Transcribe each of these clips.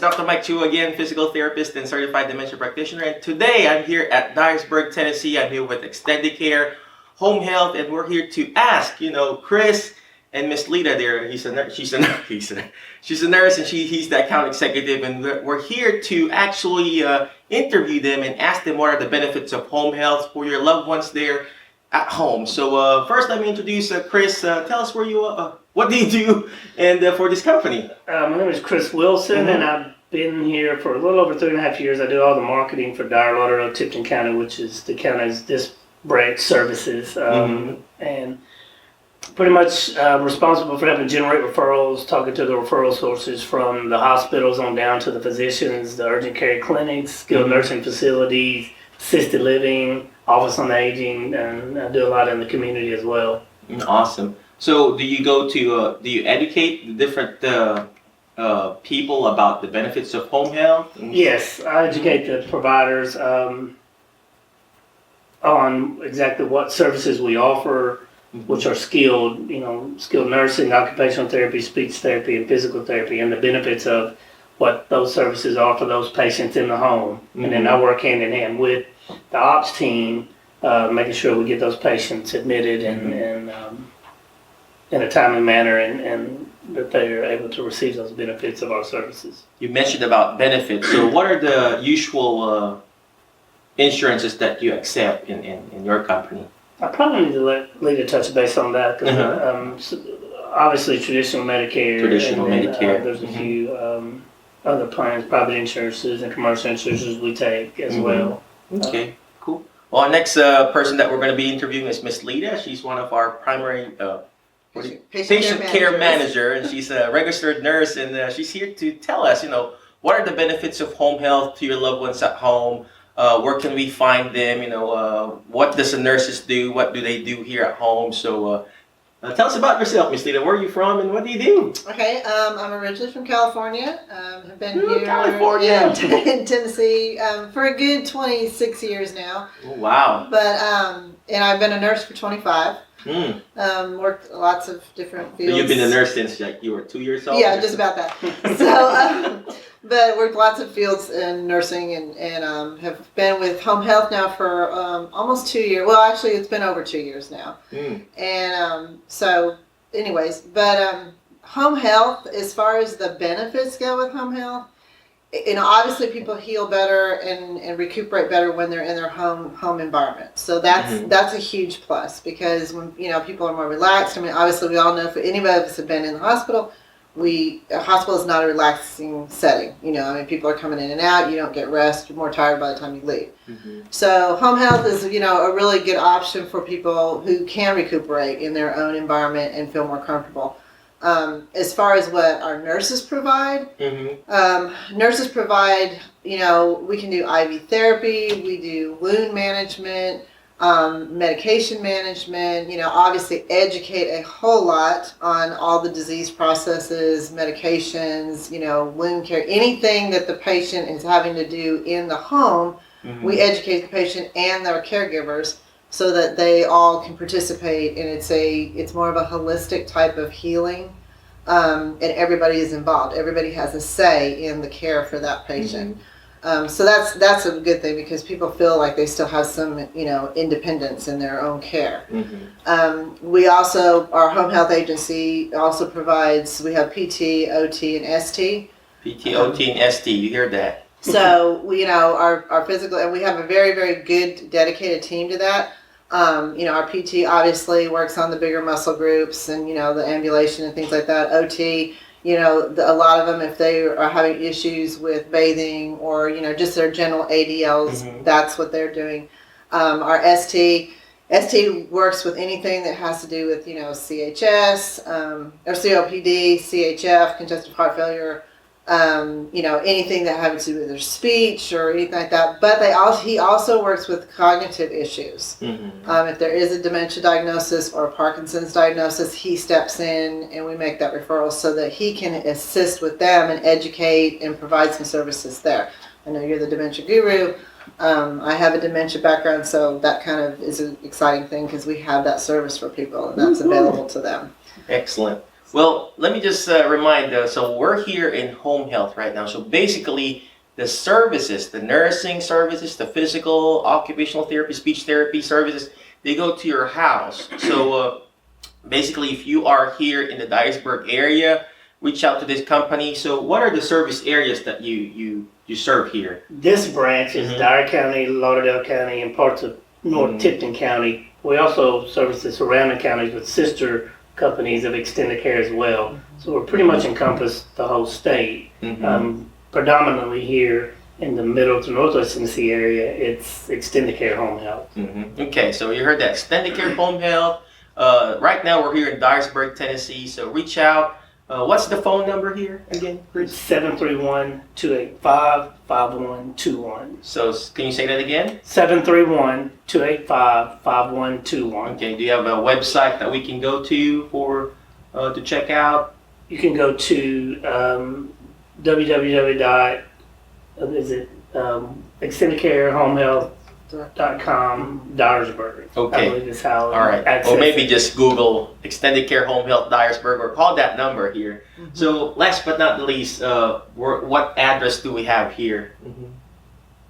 Dr. Mike Chu again, physical therapist and certified dementia practitioner. And today I'm here at Dyersburg, Tennessee. I'm here with Extendicare Home Health, and we're here to ask, Chris and Miss Lita there. She's a nurse, and he's the account executive, and we're here to actually interview them and ask them what are the benefits of home health for your loved ones there at home. So first, let me introduce Chris. Tell us where you what do you do, and for this company. My name is Chris Wilson, and I've been here for a little over 3.5 years. I do all the marketing for Dyer, Lauderdale, Tipton County, which is the county's disc branch services, and pretty much responsible for helping generate referrals, talking to the referral sources from the hospitals on down to the physicians, the urgent care clinics, skilled nursing facilities, assisted living, office on aging, and I do a lot in the community as well. Awesome. So do you go to, do you educate the different people about the benefits of home health? Yes, I educate the providers on exactly what services we offer, which are skilled nursing, occupational therapy, speech therapy, and physical therapy, and the benefits of what those services are for those patients in the home. And then I work hand in hand with the ops team, making sure we get those patients admitted and in a timely manner, and that they are able to receive those benefits of our services. You mentioned about benefits. So what are the usual insurances that you accept in your company? I probably need to let Lita touch base on that, because obviously traditional Medicare. Medicare. There's a few other plans, private insurances and commercial insurances we take as well. Okay, cool. Well, our next person that we're going to be interviewing is Miss Lita. She's one of our primary patient care manager, and she's a registered nurse, and she's here to tell us, what are the benefits of home health to your loved ones at home? Where can we find them? What does the nurses do? What do they do here at home? So tell us about yourself, Miss Lita. Where are you from, and what do you do? Okay, I'm originally from California. I've been here California. In Tennessee for a good 26 years now. Oh, wow. But and I've been a nurse for 25. Worked lots of different fields. So you've been a nurse since you were 2 years old? Yeah, just about that. So, but worked lots of fields in nursing, and have been with home health now for almost 2 years. Well, actually, it's been over 2 years now. And so, anyways, but home health, as far as the benefits go with home health, obviously people heal better and recuperate better when they're in their home environment. So that's a huge plus, because when people are more relaxed. I mean, obviously we all know, if any of us have been in the hospital, a hospital is not a relaxing setting. I mean, people are coming in and out. You don't get rest. You're more tired by the time you leave. So home health is a really good option for people who can recuperate in their own environment and feel more comfortable. As far as what our nurses provide, nurses provide, we can do IV therapy, we do wound management, medication management, obviously educate a whole lot on all the disease processes, medications, wound care, anything that the patient is having to do in the home. We educate the patient and their caregivers so that they all can participate, and it's more of a holistic type of healing, and everybody is involved. Everybody has a say in the care for that patient. So that's a good thing, because people feel like they still have some independence in their own care. We also, our home health agency also provides, we have PT, OT, and ST. PT, OT, and ST. You hear that? So we, our physical, and we have a very, very good dedicated team to that. Our PT obviously works on the bigger muscle groups and, the ambulation and things like that. OT, a lot of them, if they are having issues with bathing or, just their general ADLs, that's what they're doing. Our ST works with anything that has to do with, CHS, or COPD, CHF, congestive heart failure, anything that has to do with their speech or anything like that. But he also works with cognitive issues. If there is a dementia diagnosis or a Parkinson's diagnosis, he steps in and we make that referral so that he can assist with them and educate and provide some services there. I know you're the dementia guru. I have a dementia background, so that kind of is an exciting thing, because we have that service for people and that's available to them. Excellent. Well, let me just remind, so we're here in home health right now. So basically, the services, the nursing services, the physical, occupational therapy, speech therapy services, they go to your house. So basically, if you are here in the Dyersburg area, reach out to this company. So what are the service areas that you serve here? This branch is Dyer County, Lauderdale County, and parts of North Tipton County. We also service the surrounding counties with sister companies of Extendicare as well. So we're pretty much encompass the whole state. Predominantly here in the middle to northwest Tennessee area, it's Extendicare Home Health. Okay, so you heard that, Extendicare Home Health. Right now we're here in Dyersburg, Tennessee, so reach out. What's the phone number here again, Chris? 731-285-5121. So can you say that again? 731-285-5121. Okay, do you have a website that we can go to for to check out? You can go to extendicarehomehealth.com, Dyersburg. Okay. I believe is how. All right. Or maybe just Google Extendicare Home Health Dyersburg or call that number here. So last but not the least, what address do we have here?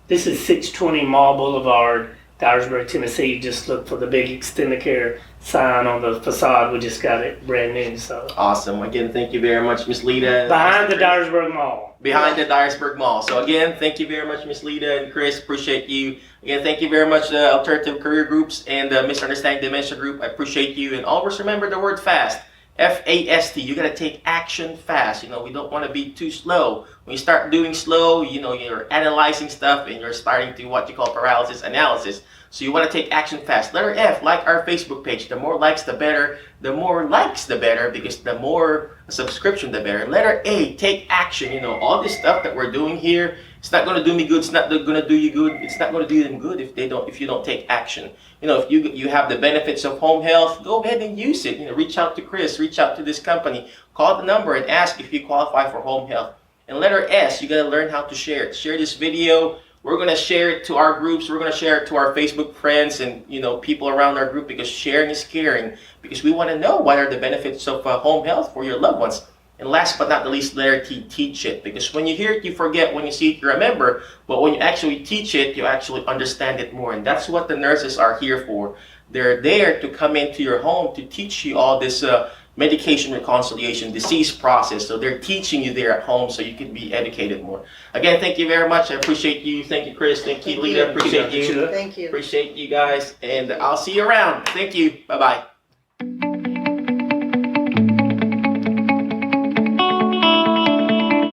This is 620 Mall Boulevard, Dyersburg, Tennessee. Just look for the big Extendicare sign on the facade. We just got it brand new. So awesome. Again, thank you very much, Miss Lita. Behind the Dyersburg Mall. Behind the Dyersburg Mall. So again, thank you very much, Miss Lita and Chris. Appreciate you. Again, thank you very much, Alternative Career Groups and Misunderstanding Dementia Group. I appreciate you. And always remember the word FAST. F-A-S-T. You got to take action fast. You know, we don't want to be too slow. When you start doing slow, you know, you're analyzing stuff and you're starting to what you call paralysis analysis. So you want to take action fast. Letter F, like our Facebook page. The more likes, the better. The more likes, the better, because the more subscription, the better. Letter A, take action. You know, all this stuff that we're doing here, it's not going to do me good. It's not going to do you good. It's not going to do them good if you don't take action. You know, if you have the benefits of home health, go ahead and use it. You know, reach out to Chris, reach out to this company, call the number and ask if you qualify for home health. And letter S, you got to learn how to share it. Share this video. We're going to share it to our groups. We're going to share it to our Facebook friends and, you know, people around our group, because sharing is caring, because we want to know what are the benefits of home health for your loved ones. And last but not the least, letter T, teach it. Because when you hear it, you forget. When you see it, you remember. But when you actually teach it, you actually understand it more. And that's what the nurses are here for. They're there to come into your home to teach you all this medication reconciliation, disease process. So they're teaching you there at home so you can be educated more. Again, thank you very much. I appreciate you. Thank you, Chris. Thank you, Lita. Appreciate you. Thank you. Appreciate you guys. And I'll see you around. Thank you. Bye-bye.